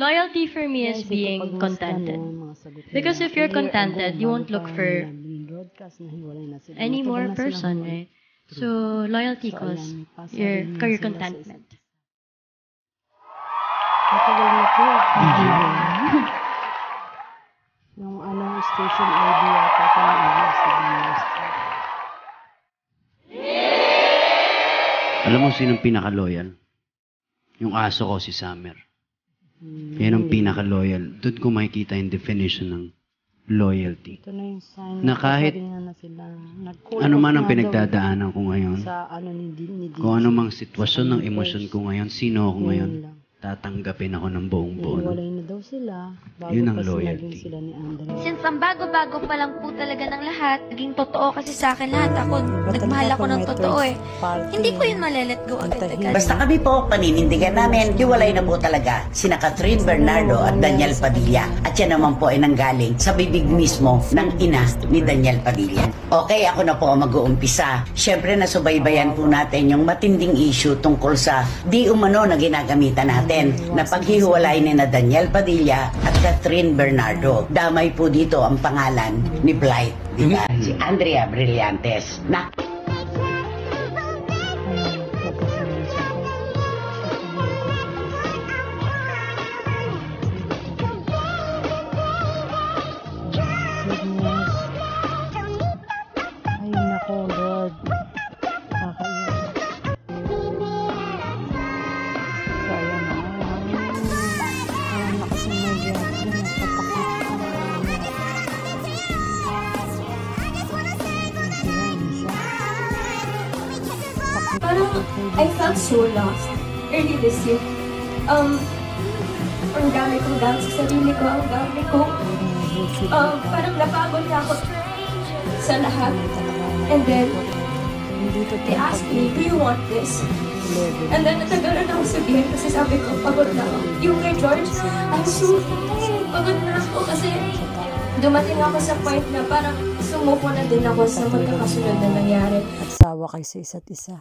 Loyalty for me is being contented. Because if you're contented, you won't look for any more person, right? So, loyalty equals your contentment. Matagal na po. Yung station ID yata ito na Alam mo sinong pinaka-loyal? Yung aso ko, si Summer. Yan ang pinaka-loyal. Doon ko makikita yung definition ng loyalty. Ito na yung sign Na kahit ano man ang pinagdadaanan ko ngayon, kung ano mang sitwasyon ng emosyon ko ngayon, sino ako ngayon, tatanggapin ako ng buong buo. Hiwalay na daw sila. Yun ang loyalty. Sila ni Andre. Since ang bago-bago pa lang po talaga ng lahat, naging totoo kasi sa akin lahat. Ako, nagmahal ako ng totoo eh. Hindi ko yun malelet go agad-agad. Basta kami po, paninindigan namin, hiwalay na po talaga sina Catherine Bernardo at Daniel Padilla. At yan naman po ay nanggaling sa bibig mismo ng ina ni Daniel Padilla. Okay, ako na po ang mag-uumpisa. Siyempre, nasubaybayan po natin yung matinding issue tungkol sa di umano na ginagamitan natin na paghihiwalay ni na Daniel Padilla at Catherine Bernardo. Damay po dito ang pangalan ni Blight, di ba? Si Andrea Brillantes. Na Ay, nako, Lord. Kakaiyak. So, ayan na. Ayan na kasi nagyari. Nagpatakot ka na. Parang I felt so lost early this year. Ang dami kong down sa sarili ko, ang dami kong parang napagod na ako sa lahat. And then, they asked me, do you want this? And then, natagalan ako sabihin kasi sabi ko, pagod na ako. Yung kay George, I'm so tired. Pagod na ako kasi dumating ako sa point na parang sumuko na din ako sa magkakasunod na nangyari. At sawa kayo sa isa't isa.